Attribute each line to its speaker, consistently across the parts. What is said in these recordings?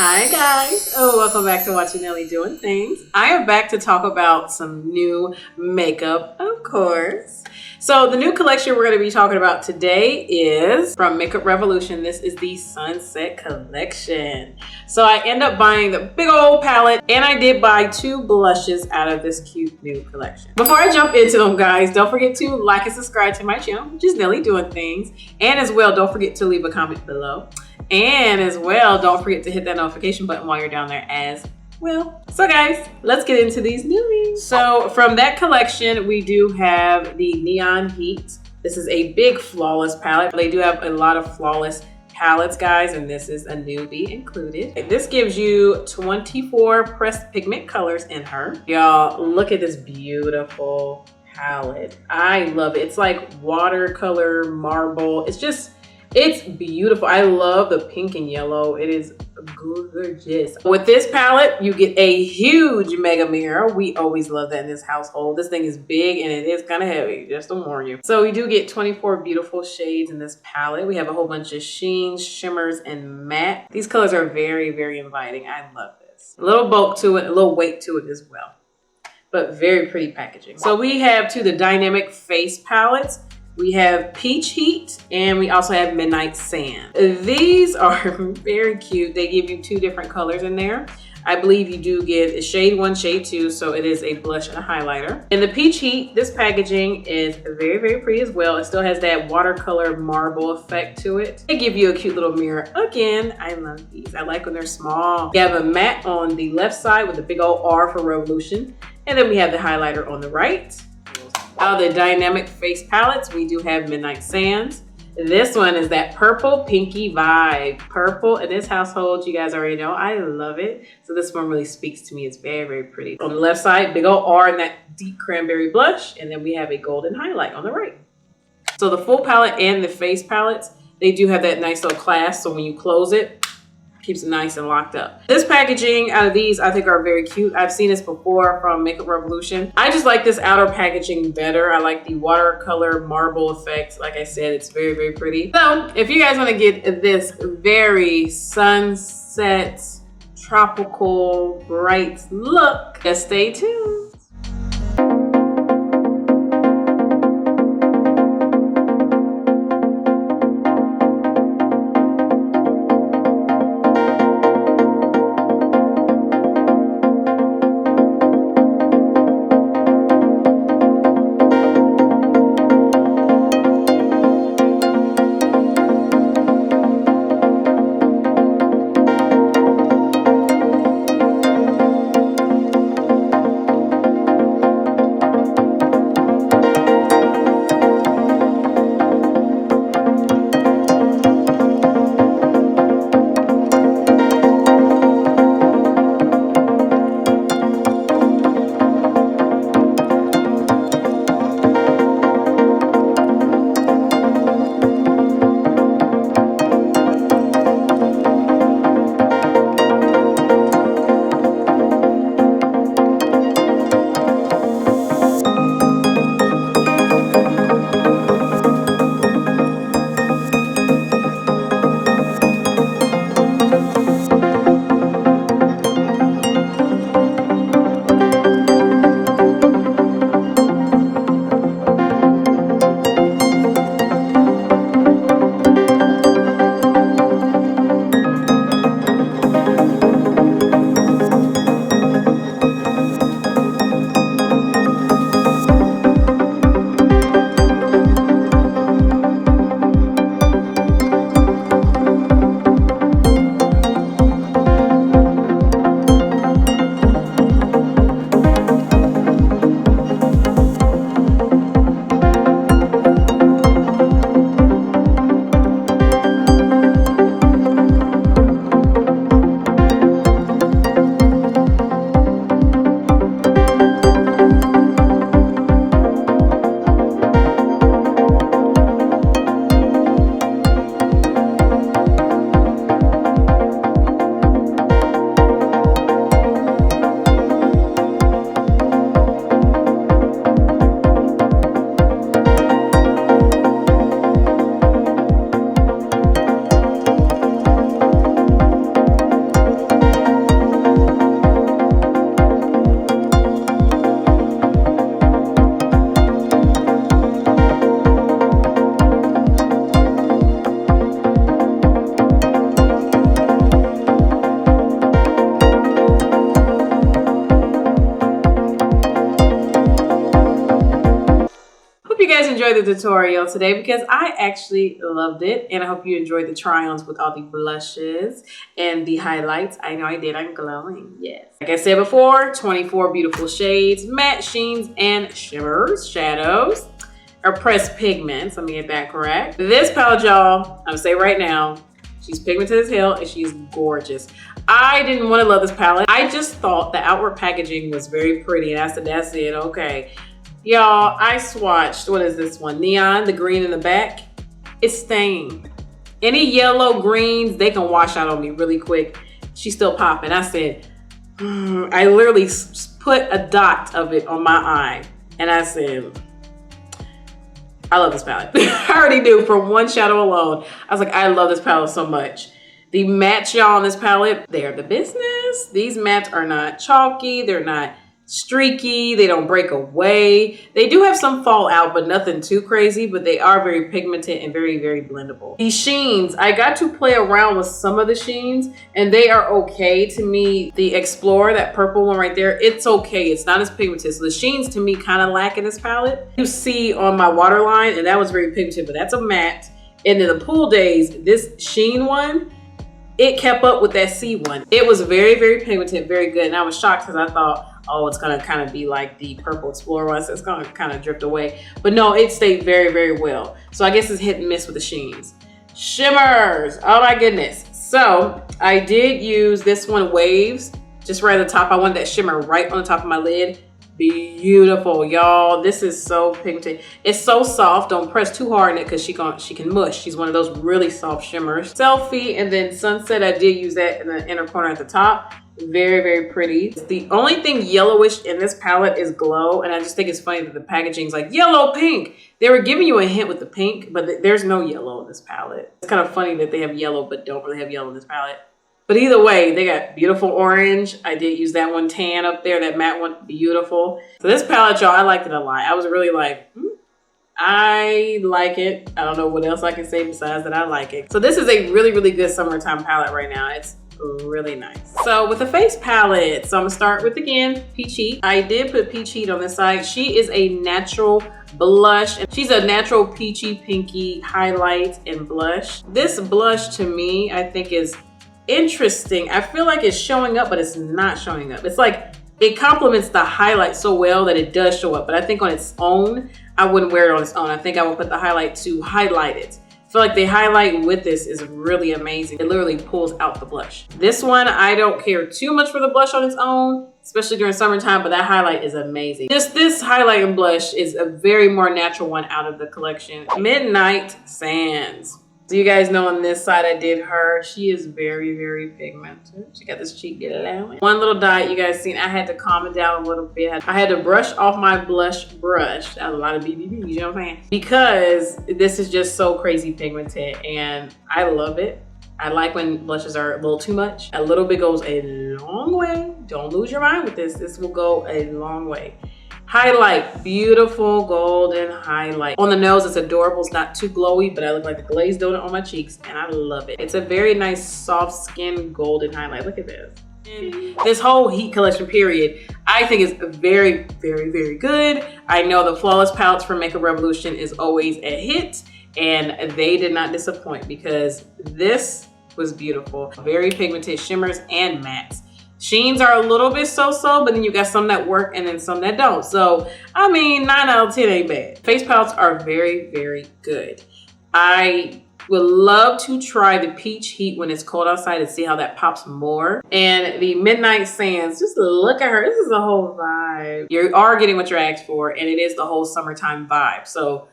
Speaker 1: Hi guys, welcome back to watching Nelly Doing Things. I am back to talk about some new makeup, of course. So the new collection we're going to be talking about today is from Makeup Revolution. This is the Sunset Collection. So I end up buying the big old palette, and I did buy 2 blushes out of this cute new collection. Before I jump into them, guys, don't forget to like and subscribe to my channel, which is Nelly Doing Things. And as well, don't forget to leave a comment below. And as well, don't forget to hit that notification button while you're down there as well. So guys, let's get into these newbies. So from that collection, we do have the Neon Heat. This is a big flawless palette. They do have a lot of flawless palettes, guys, and this is a newbie included. This gives you 24 pressed pigment colors in her. Y'all, look at this beautiful palette. I love it. It's like watercolor marble. It's beautiful. I love the pink and yellow. It is gorgeous. With this palette, you get a huge mega mirror. We always love that in this household. This thing is big and it is kind of heavy, just to warn you. So we do get 24 beautiful shades in this palette. We have a whole bunch of sheens, shimmers, and matte. These colors are very, very inviting. I love this. A little bulk to it, a little weight to it as well, but very pretty packaging. So we have the dynamic face palettes. We have Peach Heat, and we also have Midnight Sand. These are very cute. They give you 2 different colors in there. I believe you do get a shade 1, shade 2, so it is a blush and a highlighter. In the Peach Heat, this packaging is very, very pretty as well. It still has that watercolor marble effect to it. They give you a cute little mirror. Again, I love these. I like when they're small. You have a matte on the left side with a big old R for Revolution, and then we have the highlighter on the right. Out of the dynamic face palettes, we do have Midnight Sands. This one is that purple pinky vibe. Purple in this household, you guys already know, I love it. So this one really speaks to me. It's very, very pretty. On the left side, big old R in that deep cranberry blush. And then we have a golden highlight on the right. So the full palette and the face palettes, they do have that nice little clasp. So when you close it, keeps it nice and locked up. This packaging out of these I think are very cute. I've seen this before from Makeup Revolution. I just like this outer packaging better. I like the watercolor marble effect. Like I said, it's very, very pretty. So if you guys want to get this very sunset, tropical, bright look, just stay tuned. enjoyed the tutorial today because I actually loved it. And I hope you enjoyed the try-ons with all the blushes and the highlights. I know I did. I'm glowing. Yes. Like I said before, 24 beautiful shades, matte sheens and shimmers, shadows, or pressed pigments. Let me get that correct. This palette, y'all, I'm gonna say right now, she's pigmented as hell and she's gorgeous. I didn't want to love this palette. I just thought the outward packaging was very pretty and I said, that's it, okay. Y'all, I swatched, what is this one? Neon, the green in the back. It's stained. Any yellow greens, they can wash out on me really quick. She's still popping. I said, I literally put a dot of it on my eye and I said, I love this palette. I already do from one shadow alone. I was like, I love this palette so much. The mattes, y'all, on this palette, they are the business. These mattes are not chalky. They're not streaky. They don't break away. They do have some fallout, but nothing too crazy, but they are very pigmented and very, very blendable. These sheens, I got to play around with some of the sheens and they are okay to me. The Explorer, that purple one right there, it's okay. It's not as pigmented. So the sheens to me kind of lack in this palette. You see on my waterline, and that was very pigmented, but that's a matte. And in the Pool Days, this sheen one, it kept up with that C one. It was very, very pigmented, very good. And I was shocked because I thought, oh, it's gonna kind of be like the purple Explorer one, so it's gonna kind of drift away. But no, it stayed very, very well. So I guess it's hit and miss with the sheens. Shimmers, oh my goodness. So I did use this one, Waves, just right at the top. I wanted that shimmer right on the top of my lid. Beautiful, y'all. This is so pigmented. It's so soft. Don't press too hard in it because she can mush. She's one of those really soft shimmers. Selfie and then Sunset, I did use that in the inner corner at the top. Very, very pretty. The only thing yellowish in this palette is Glow, and I just think it's funny that the packaging is like yellow pink. They were giving you a hint with the pink, but there's no yellow in this palette. It's kind of funny that they have yellow but don't really have yellow in this palette. But either way, they got beautiful orange. I did use that one tan up there, that matte one, beautiful. So this palette, y'all, I liked it a lot. I was really like, I like it. I don't know what else I can say besides that I like it. So this is a really, really good summertime palette right now. It's really nice. So with the face palette, so I'm gonna start with, again, Peach Heat. I did put Peach Heat on this side. She is a natural blush, and she's a natural peachy pinky highlight and blush. This blush to me, I think is interesting. I feel like it's showing up, but it's not showing up. It's like it complements the highlight so well that it does show up, but I think on its own, I wouldn't wear it on its own. I think I would put the highlight to highlight it. I feel like the highlight with this is really amazing. It literally pulls out the blush. This one, I don't care too much for the blush on its own, especially during summertime, but that highlight is amazing. Just this highlight and blush is a very more natural one out of the collection. Midnight Sands. So you guys know on this side I did her. She is very, very pigmented. She got this cheek glowing. One little dot you guys seen, I had to calm it down a little bit. I had to brush off my blush brush. That was a lot of BBB, you know what I'm saying? Because this is just so crazy pigmented and I love it. I like when blushes are a little too much. A little bit goes a long way. Don't lose your mind with this. This will go a long way. Highlight, beautiful golden highlight. On the nose, it's adorable. It's not too glowy, but I look like a glazed donut on my cheeks, and I love it. It's a very nice, soft skin golden highlight. Look at this. And this whole Heat collection, period, I think is very, very, very good. I know the Flawless palettes from Makeup Revolution is always a hit, and they did not disappoint because this was beautiful. Very pigmented shimmers and mattes. Sheens are a little bit so-so, but then you got some that work and then some that don't. So, I mean, 9 out of 10 ain't bad. Face palettes are very, very good. I would love to try the Peach Heat when it's cold outside and see how that pops more. And the Midnight Sands, just look at her. This is the whole vibe. You are getting what you're asked for, and it is the whole summertime vibe. So,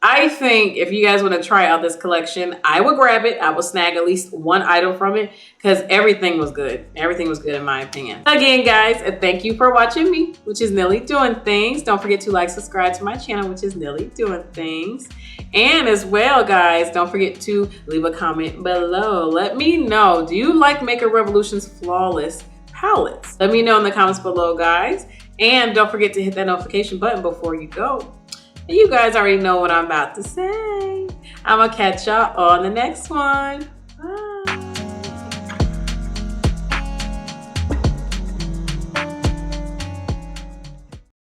Speaker 1: I think if you guys want to try out this collection, I would grab it. I would snag at least one item from it because everything was good. Everything was good in my opinion. Again, guys, thank you for watching me, which is Nelly Doing Things. Don't forget to like, subscribe to my channel, which is Nelly Doing Things. And as well, guys, don't forget to leave a comment below. Let me know, do you like Makeup Revolution's Flawless palettes? Let me know in the comments below, guys. And don't forget to hit that notification button before you go. You guys already know what I'm about to say. I'm gonna catch y'all on the next one.